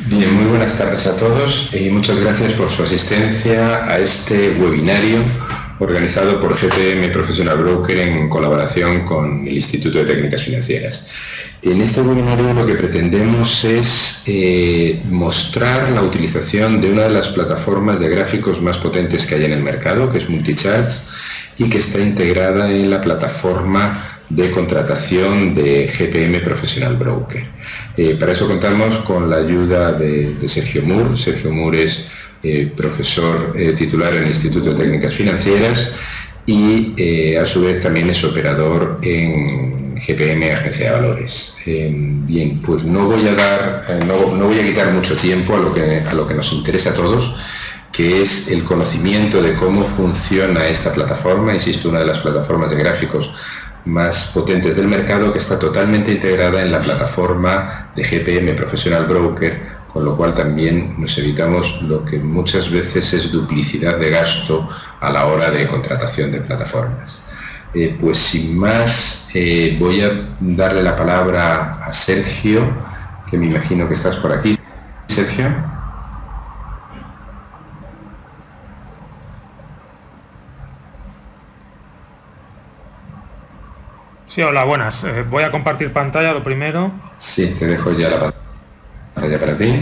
Bien, muy buenas tardes a todos y muchas gracias por su asistencia a este webinario organizado por GPM Professional Broker en colaboración con el Instituto de Técnicas Financieras. En este webinario lo que pretendemos es mostrar la utilización de una de las plataformas de gráficos más potentes que hay en el mercado, que es Multicharts, y que está integrada en la plataforma de contratación de GPM Professional Broker. Para eso contamos con la ayuda de Sergio Moore. Sergio Moore es profesor titular en el Instituto de Técnicas Financieras y a su vez también es operador en GPM Agencia de Valores. Bien, pues no voy a quitar mucho tiempo a lo que nos interesa a todos, que es el conocimiento de cómo funciona esta plataforma, insisto, una de las plataformas de gráficos más potentes del mercado, que está totalmente integrada en la plataforma de GPM Professional Broker, con lo cual también nos evitamos lo que muchas veces es duplicidad de gasto a la hora de contratación de plataformas. Pues sin más, voy a darle la palabra a Sergio, que me imagino que estás por aquí. Sergio. Sí, hola, buenas. Voy a compartir pantalla, lo primero. Sí, te dejo ya la pantalla para ti.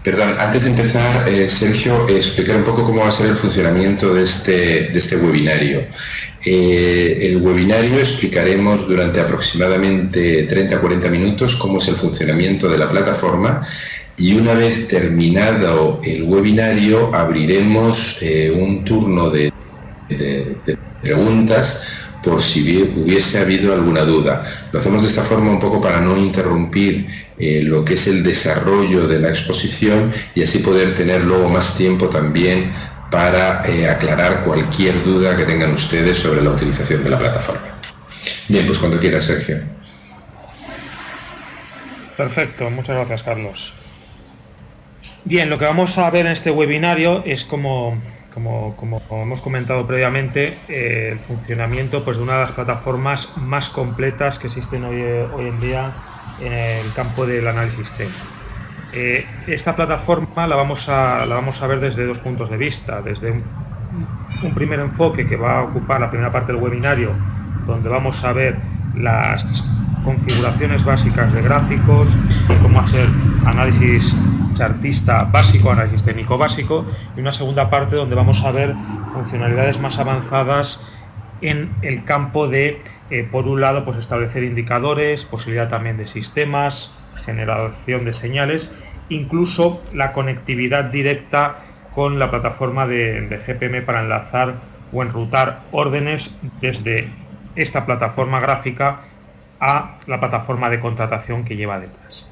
Perdón, antes de empezar, Sergio, explicar un poco cómo va a ser el funcionamiento de este webinario. El webinario explicaremos durante aproximadamente 30 a 40 minutos cómo es el funcionamiento de la plataforma, y una vez terminado el webinario abriremos un turno de preguntas por si hubiese habido alguna duda. Lo hacemos de esta forma un poco para no interrumpir lo que es el desarrollo de la exposición y así poder tener luego más tiempo también para aclarar cualquier duda que tengan ustedes sobre la utilización de la plataforma. Bien, pues cuando quieras, Sergio. Perfecto, muchas gracias, Carlos. Bien, lo que vamos a ver en este webinario es como hemos comentado previamente, el funcionamiento pues, de una de las plataformas más completas que existen hoy en día en el campo del análisis técnico. Esta plataforma la vamos a ver desde dos puntos de vista. Desde un primer enfoque que va a ocupar la primera parte del webinario, donde vamos a ver las configuraciones básicas de gráficos y cómo hacer análisis chartista básico, análisis técnico básico, y una segunda parte donde vamos a ver funcionalidades más avanzadas en el campo de, por un lado, pues establecer indicadores, posibilidad también de sistemas, generación de señales, incluso la conectividad directa con la plataforma de GPM para enlazar o enrutar órdenes desde esta plataforma gráfica a la plataforma de contratación que lleva detrás.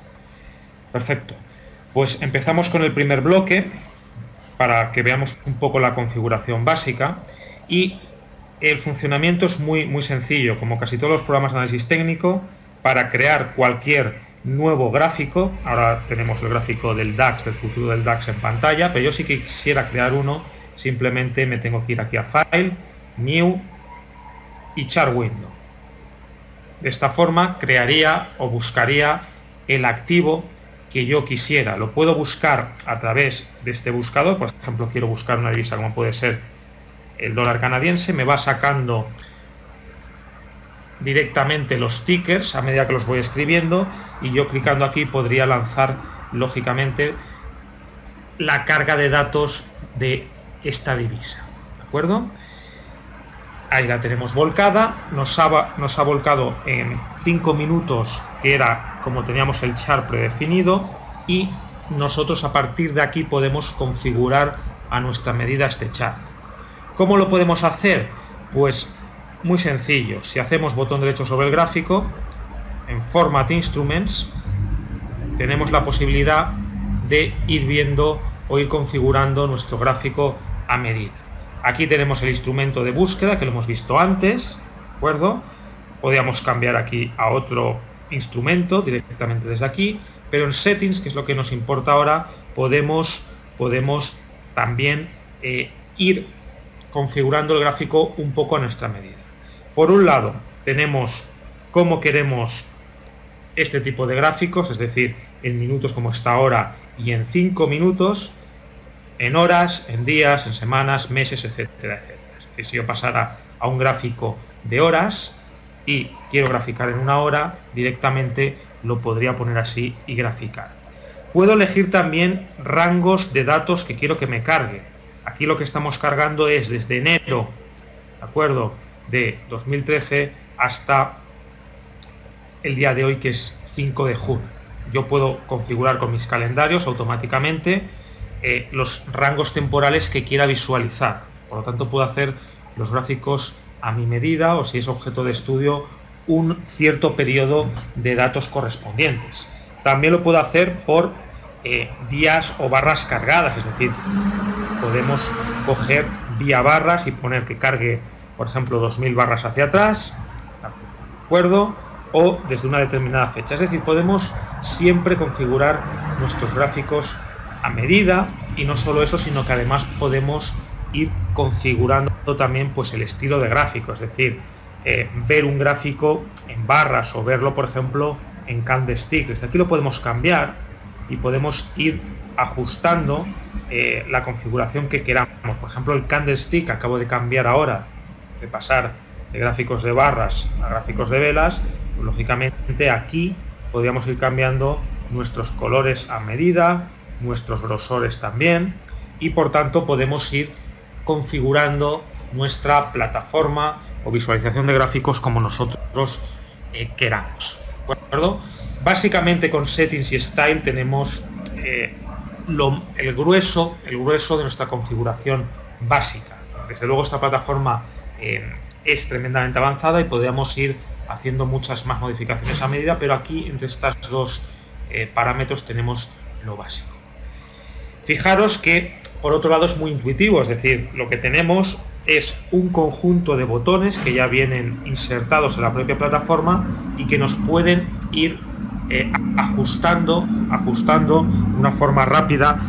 Perfecto. Pues empezamos con el primer bloque para que veamos un poco la configuración básica, y el funcionamiento es muy sencillo. Como casi todos los programas de análisis técnico, para crear cualquier nuevo gráfico, ahora tenemos el gráfico del DAX, del futuro del DAX en pantalla, pero yo sí que quisiera crear uno, simplemente me tengo que ir aquí a File, New y Chart Window. De esta forma crearía o buscaría el activo que yo quisiera. Lo puedo buscar a través de este buscador. Por ejemplo, quiero buscar una divisa como puede ser el dólar canadiense, me va sacando directamente los tickers a medida que los voy escribiendo, y yo clicando aquí podría lanzar lógicamente la carga de datos de esta divisa. ¿De acuerdo? Ahí la tenemos volcada, nos ha volcado en 5 minutos, que era como teníamos el chart predefinido, y nosotros a partir de aquí podemos configurar a nuestra medida este chart. ¿Cómo lo podemos hacer? Pues muy sencillo. Si hacemos botón derecho sobre el gráfico, en Format Instruments, tenemos la posibilidad de ir viendo o ir configurando nuestro gráfico a medida. Aquí tenemos el instrumento de búsqueda, que lo hemos visto antes, ¿de acuerdo? Podríamos cambiar aquí a otro instrumento directamente desde aquí, pero en Settings, que es lo que nos importa ahora, podemos también ir configurando el gráfico un poco a nuestra medida. Por un lado, tenemos cómo queremos este tipo de gráficos, es decir, en minutos como está ahora y en 5 minutos, en horas, en días, en semanas, meses, etcétera, etcétera. Es decir, si yo pasara a un gráfico de horas y quiero graficar en 1 hora, directamente lo podría poner así y graficar. Puedo elegir también rangos de datos que quiero que me cargue. Aquí lo que estamos cargando es desde enero, ¿de acuerdo?, de 2013 hasta el día de hoy, que es 5 de junio. Yo puedo configurar con mis calendarios automáticamente los rangos temporales que quiera visualizar. Por lo tanto, puedo hacer los gráficos a mi medida, o si es objeto de estudio, un cierto periodo de datos correspondientes. También lo puedo hacer por días o barras cargadas, es decir, podemos coger vía barras y poner que cargue, por ejemplo, 2000 barras hacia atrás, ¿de acuerdo?, o desde una determinada fecha. Es decir, podemos siempre configurar nuestros gráficos a medida, y no solo eso, sino que además podemos ir configurando también pues el estilo de gráfico, es decir, ver un gráfico en barras o verlo, por ejemplo, en candlestick. Desde aquí lo podemos cambiar y podemos ir ajustando la configuración que queramos. Por ejemplo, el candlestick acabo de cambiar ahora, de pasar de gráficos de barras a gráficos de velas, pues, lógicamente aquí podríamos ir cambiando nuestros colores a medida, nuestros grosores también, y por tanto podemos ir configurando nuestra plataforma o visualización de gráficos como nosotros queramos, ¿de acuerdo? Básicamente con Settings y Style tenemos el grueso de nuestra configuración básica. Desde luego esta plataforma es tremendamente avanzada y podríamos ir haciendo muchas más modificaciones a medida, pero aquí entre estas dos parámetros tenemos lo básico. Fijaros que por otro lado es muy intuitivo, es decir, lo que tenemos es un conjunto de botones que ya vienen insertados en la propia plataforma y que nos pueden ir ajustando de una forma rápida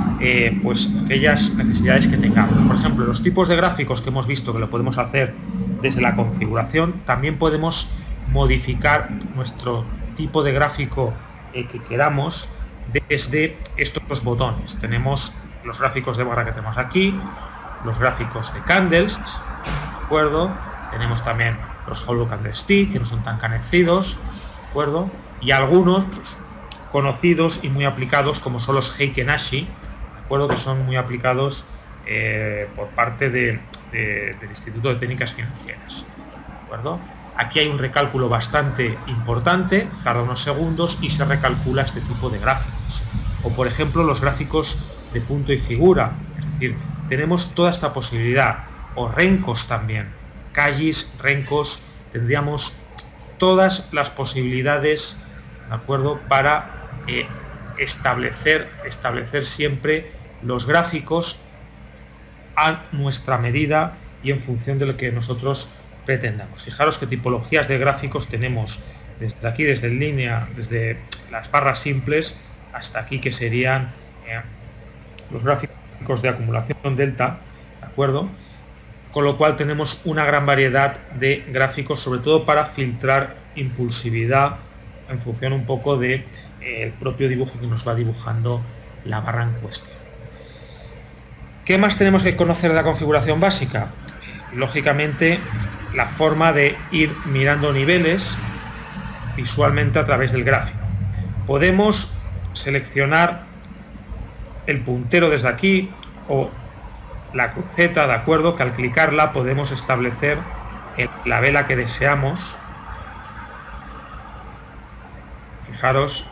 pues aquellas necesidades que tengamos. Por ejemplo, los tipos de gráficos que hemos visto que lo podemos hacer desde la configuración, también podemos modificar nuestro tipo de gráfico que queramos desde estos botones. Tenemos los gráficos de barra que tenemos aquí, los gráficos de candles, ¿de acuerdo? Tenemos también los hollow candlestick, que no son tan conocidos, ¿de acuerdo? Y algunos pues, conocidos y muy aplicados, como son los Heiken Ashi, ¿de acuerdo?, que son muy aplicados por parte del Instituto de Técnicas Financieras, ¿de acuerdo? Aquí hay un recálculo bastante importante, tarda unos segundos y se recalcula este tipo de gráficos. O por ejemplo los gráficos de punto y figura, es decir, tenemos toda esta posibilidad. O rencos también, calles, rencos, tendríamos todas las posibilidades, ¿de acuerdo?, para establecer siempre los gráficos a nuestra medida y en función de lo que nosotros pretendamos. Fijaros qué tipologías de gráficos tenemos desde aquí, desde en línea, desde las barras simples hasta aquí, que serían los gráficos de acumulación delta, ¿de acuerdo? Con lo cual tenemos una gran variedad de gráficos, sobre todo para filtrar impulsividad en función un poco de el propio dibujo que nos va dibujando la barra en cuestión. ¿Qué más tenemos que conocer de la configuración básica? Lógicamente, la forma de ir mirando niveles visualmente a través del gráfico. Podemos seleccionar el puntero desde aquí o la cruceta, ¿de acuerdo?, que al clicarla podemos establecer la vela que deseamos. Fijaros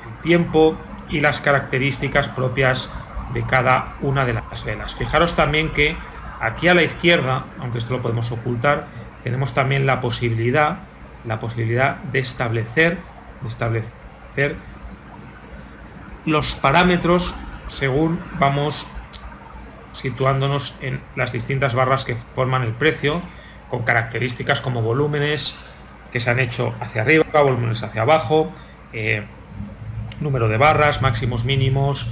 el tiempo y las características propias de cada una de las velas. Fijaros también que aquí a la izquierda, aunque esto lo podemos ocultar, tenemos también la posibilidad de establecer los parámetros según vamos situándonos en las distintas barras que forman el precio, con características como volúmenes que se han hecho hacia arriba, volúmenes hacia abajo, número de barras, máximos, mínimos,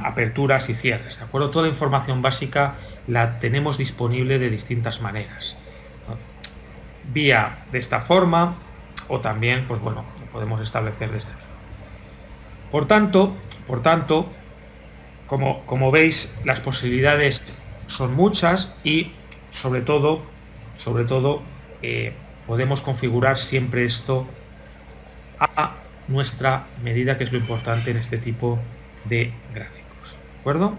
aperturas y cierres, ¿de acuerdo? Toda la información básica la tenemos disponible de distintas maneras, ¿no?, vía de esta forma, o también, pues bueno, lo podemos establecer desde aquí. Por tanto, como veis, las posibilidades son muchas y sobre todo podemos configurar siempre esto a nuestra medida, que es lo importante en este tipo de gráficos, ¿de acuerdo?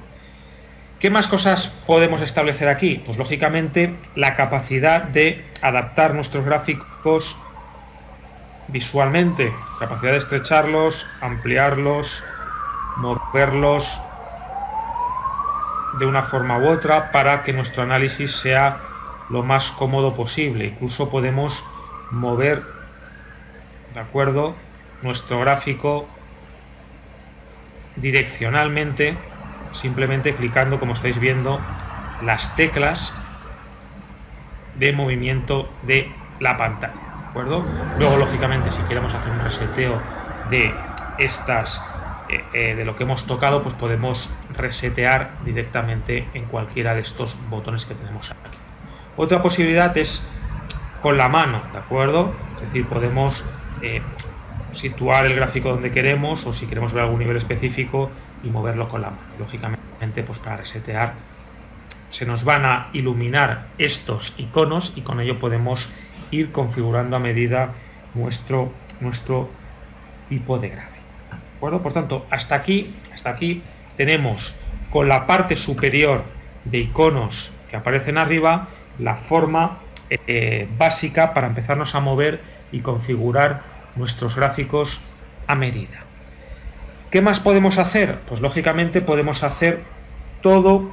¿Qué más cosas podemos establecer aquí? Pues lógicamente la capacidad de adaptar nuestros gráficos visualmente, capacidad de estrecharlos, ampliarlos, moverlos de una forma u otra para que nuestro análisis sea lo más cómodo posible. Incluso podemos mover, ¿de acuerdo?, nuestro gráfico direccionalmente, simplemente clicando, como estáis viendo, las teclas de movimiento de la pantalla, ¿de acuerdo? Luego, lógicamente, si queremos hacer un reseteo de estas de lo que hemos tocado, pues podemos resetear directamente en cualquiera de estos botones que tenemos aquí. Otra posibilidad es con la mano, ¿de acuerdo? Es decir, podemos situar el gráfico donde queremos, o si queremos ver algún nivel específico, y moverlo con la mano. Lógicamente, pues para resetear se nos van a iluminar estos iconos y con ello podemos ir configurando a medida nuestro tipo de gráfico, ¿de acuerdo? Por tanto, hasta aquí tenemos, con la parte superior de iconos que aparecen arriba, la forma básica para empezarnos a mover y configurar nuestros gráficos a medida. ¿Qué más podemos hacer? Pues lógicamente podemos hacer todo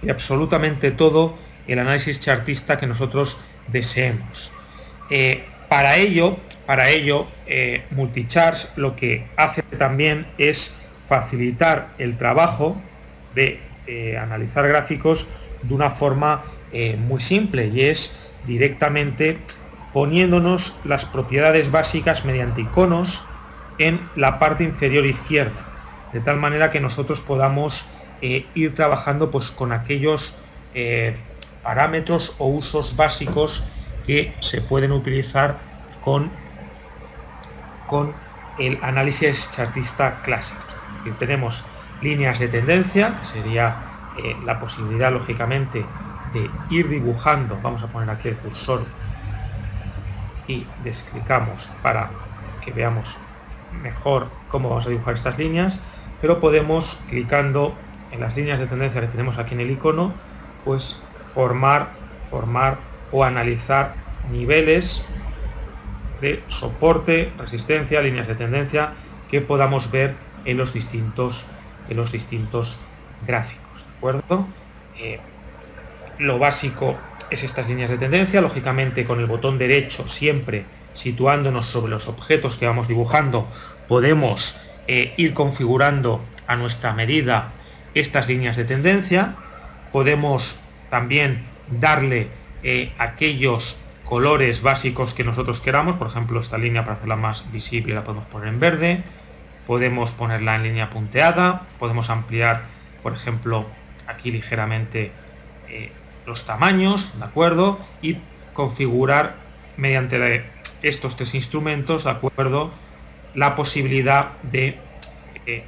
y absolutamente todo el análisis chartista que nosotros deseemos. Para ello, Multicharts lo que hace también es facilitar el trabajo de analizar gráficos de una forma muy simple, y es directamente poniéndonos las propiedades básicas mediante iconos en la parte inferior izquierda, de tal manera que nosotros podamos ir trabajando pues con aquellos parámetros o usos básicos que se pueden utilizar con el análisis chartista clásico. Es decir, tenemos líneas de tendencia, que sería la posibilidad, lógicamente, de ir dibujando. Vamos a poner aquí el cursor y desclicamos para que veamos mejor cómo vamos a dibujar estas líneas, pero podemos, clicando en las líneas de tendencia que tenemos aquí en el icono, pues formar o analizar niveles de soporte, resistencia, líneas de tendencia que podamos ver en los distintos gráficos, ¿de acuerdo? Lo básico es estas líneas de tendencia. Lógicamente, con el botón derecho, siempre situándonos sobre los objetos que vamos dibujando, podemos ir configurando a nuestra medida estas líneas de tendencia. Podemos también darle aquellos colores básicos que nosotros queramos. Por ejemplo, esta línea, para hacerla más visible, la podemos poner en verde. Podemos ponerla en línea punteada. Podemos ampliar, por ejemplo, aquí ligeramente los tamaños, ¿de acuerdo? Y configurar mediante estos tres instrumentos, ¿de acuerdo?, la posibilidad de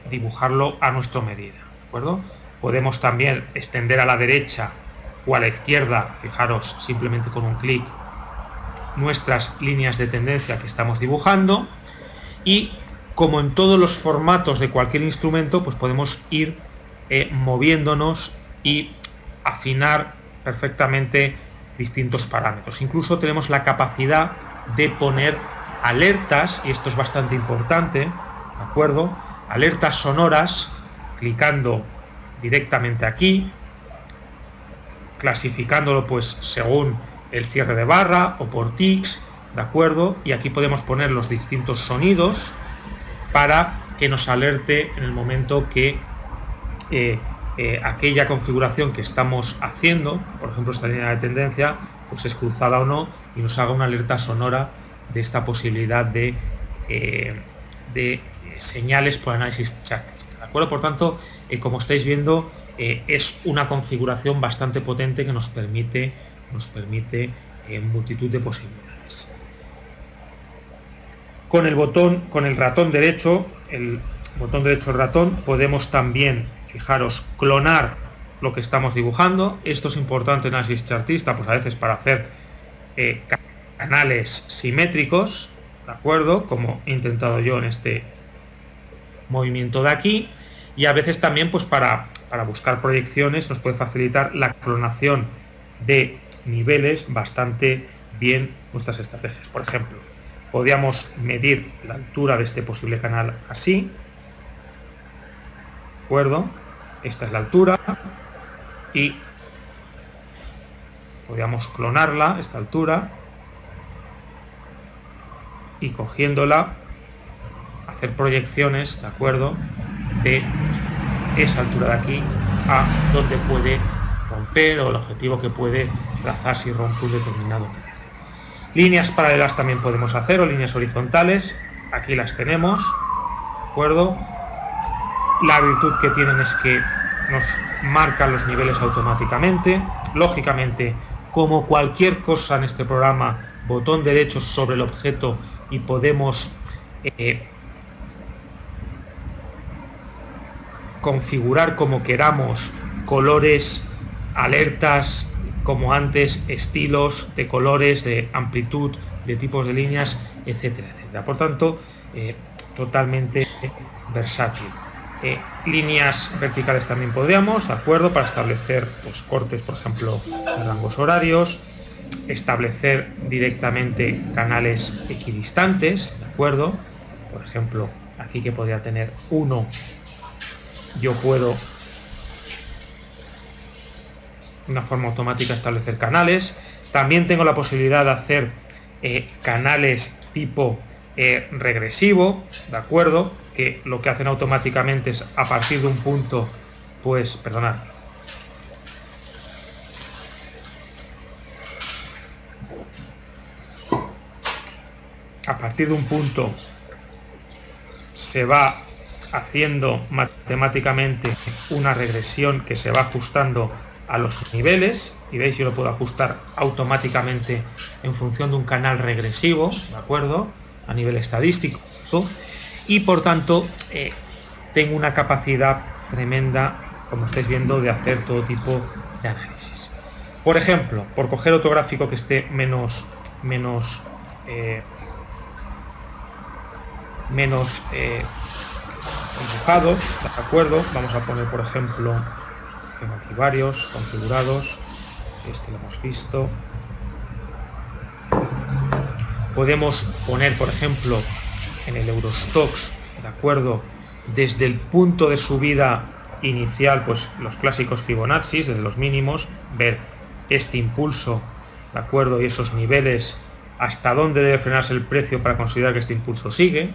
dibujarlo a nuestra medida, ¿de acuerdo? Podemos también extender a la derecha o a la izquierda, fijaros, simplemente con un clic, nuestras líneas de tendencia que estamos dibujando. Y como en todos los formatos de cualquier instrumento, pues podemos ir moviéndonos y afinar perfectamente distintos parámetros. Incluso tenemos la capacidad de poner alertas, y esto es bastante importante, ¿de acuerdo? Alertas sonoras, clicando directamente aquí, clasificándolo pues según el cierre de barra o por tics, ¿de acuerdo? Y aquí podemos poner los distintos sonidos para que nos alerte en el momento que aquella configuración que estamos haciendo, por ejemplo esta línea de tendencia, pues es cruzada o no, y nos haga una alerta sonora de esta posibilidad de señales por análisis chartista, ¿de acuerdo? Por tanto, como estáis viendo, es una configuración bastante potente que nos permite multitud de posibilidades. Con el ratón derecho, botón derecho del ratón, podemos también, fijaros, clonar lo que estamos dibujando. Esto es importante en análisis chartista, pues a veces para hacer canales simétricos, ¿de acuerdo? Como he intentado yo en este movimiento de aquí. Y a veces también, pues para buscar proyecciones, nos puede facilitar la clonación de niveles bastante bien nuestras estrategias. Por ejemplo, podríamos medir la altura de este posible canal así, ¿de acuerdo? Esta es la altura y podríamos clonarla, esta altura, y cogiéndola, hacer proyecciones, ¿de acuerdo?, de esa altura de aquí a donde puede romper, o el objetivo que puede trazar si rompe un determinado nivel. Líneas paralelas también podemos hacer, o líneas horizontales. Aquí las tenemos, ¿de acuerdo? La virtud que tienen es que nos marcan los niveles automáticamente. Lógicamente, como cualquier cosa en este programa, botón derecho sobre el objeto y podemos configurar como queramos colores, alertas, como antes, estilos de colores, de amplitud, de tipos de líneas, etcétera, etcétera. Por tanto, totalmente versátil. Líneas verticales también podríamos, ¿de acuerdo?, para establecer pues, cortes, por ejemplo, de rangos horarios, establecer directamente canales equidistantes, ¿de acuerdo? Por ejemplo, aquí que podría tener 1, yo puedo de una forma automática establecer canales. También tengo la posibilidad de hacer canales tipo regresivo, ¿de acuerdo?, que lo que hacen automáticamente es a partir de un punto, pues, perdonad, a partir de un punto se va haciendo matemáticamente una regresión que se va ajustando a los niveles, y veis, yo lo puedo ajustar automáticamente en función de un canal regresivo, ¿de acuerdo?, a nivel estadístico, y por tanto tengo una capacidad tremenda, como estáis viendo, de hacer todo tipo de análisis. Por ejemplo, por coger otro gráfico que esté menos dibujado, ¿de acuerdo? Vamos a poner, por ejemplo, tengo aquí varios configurados, este lo hemos visto. Podemos poner, por ejemplo, en el Eurostoxx, ¿de acuerdo?, desde el punto de subida inicial, pues los clásicos Fibonacci, desde los mínimos, ver este impulso, ¿de acuerdo?, y esos niveles, hasta dónde debe frenarse el precio para considerar que este impulso sigue,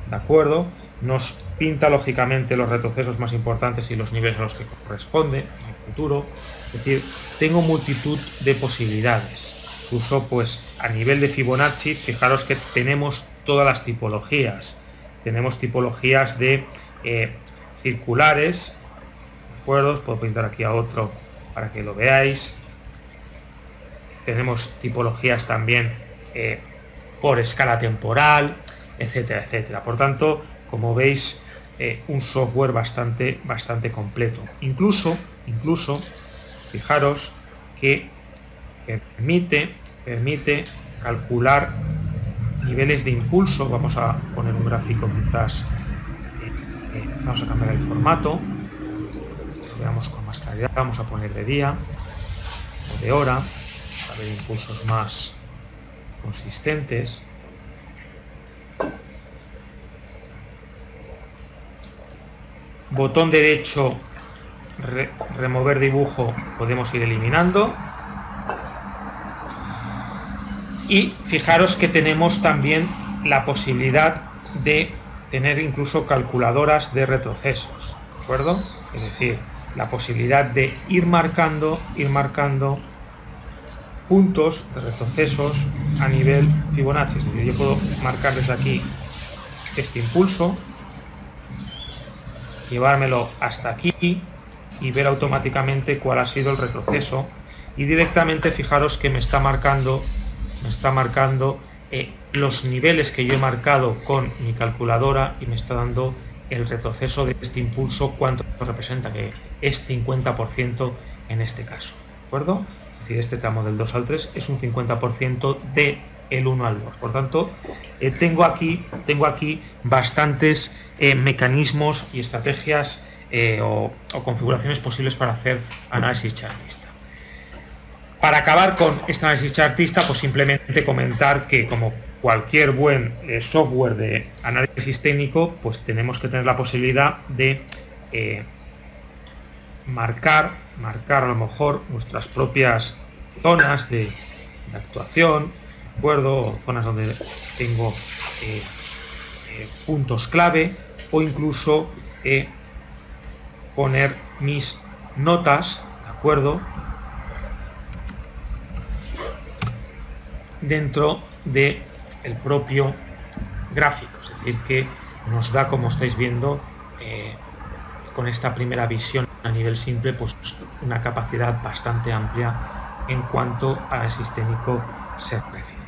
¿de acuerdo? Nos pinta lógicamente los retrocesos más importantes y los niveles a los que corresponde en el futuro. Es decir, tengo multitud de posibilidades. Incluso pues a nivel de Fibonacci, fijaros que tenemos todas las tipologías. Tenemos tipologías de circulares, ¿de acuerdo? Os puedo pintar aquí a otro para que lo veáis. Tenemos tipologías también por escala temporal, etcétera, etcétera. Por tanto, como veis, un software bastante completo. Incluso, fijaros que permite calcular niveles de impulso. Vamos a poner un gráfico quizás, vamos a cambiar el formato, lo veamos con más claridad, vamos a poner de día o de hora, para ver impulsos más consistentes. Botón derecho, remover dibujo, podemos ir eliminando. Y fijaros que tenemos también la posibilidad de tener incluso calculadoras de retrocesos, ¿de acuerdo? Es decir, la posibilidad de ir marcando puntos de retrocesos a nivel Fibonacci. Es decir, yo puedo marcar desde aquí este impulso, llevármelo hasta aquí y ver automáticamente cuál ha sido el retroceso, y directamente fijaros que me está marcando los niveles que yo he marcado con mi calculadora, y me está dando el retroceso de este impulso, cuánto representa, que es 50% en este caso, ¿de acuerdo? Es decir, este tramo del 2 al 3 es un 50% de el 1 al 2. Por tanto, tengo aquí bastantes mecanismos y estrategias o configuraciones posibles para hacer análisis chartista. Para acabar con este análisis chartista, pues simplemente comentar que, como cualquier buen software de análisis técnico, pues tenemos que tener la posibilidad de marcar a lo mejor nuestras propias zonas de actuación, ¿de acuerdo? O zonas donde tengo puntos clave, o incluso poner mis notas, ¿de acuerdo?, dentro de el propio gráfico. Es decir, que nos da, como estáis viendo, con esta primera visión a nivel simple, pues una capacidad bastante amplia en cuanto a análisis técnico se refiere.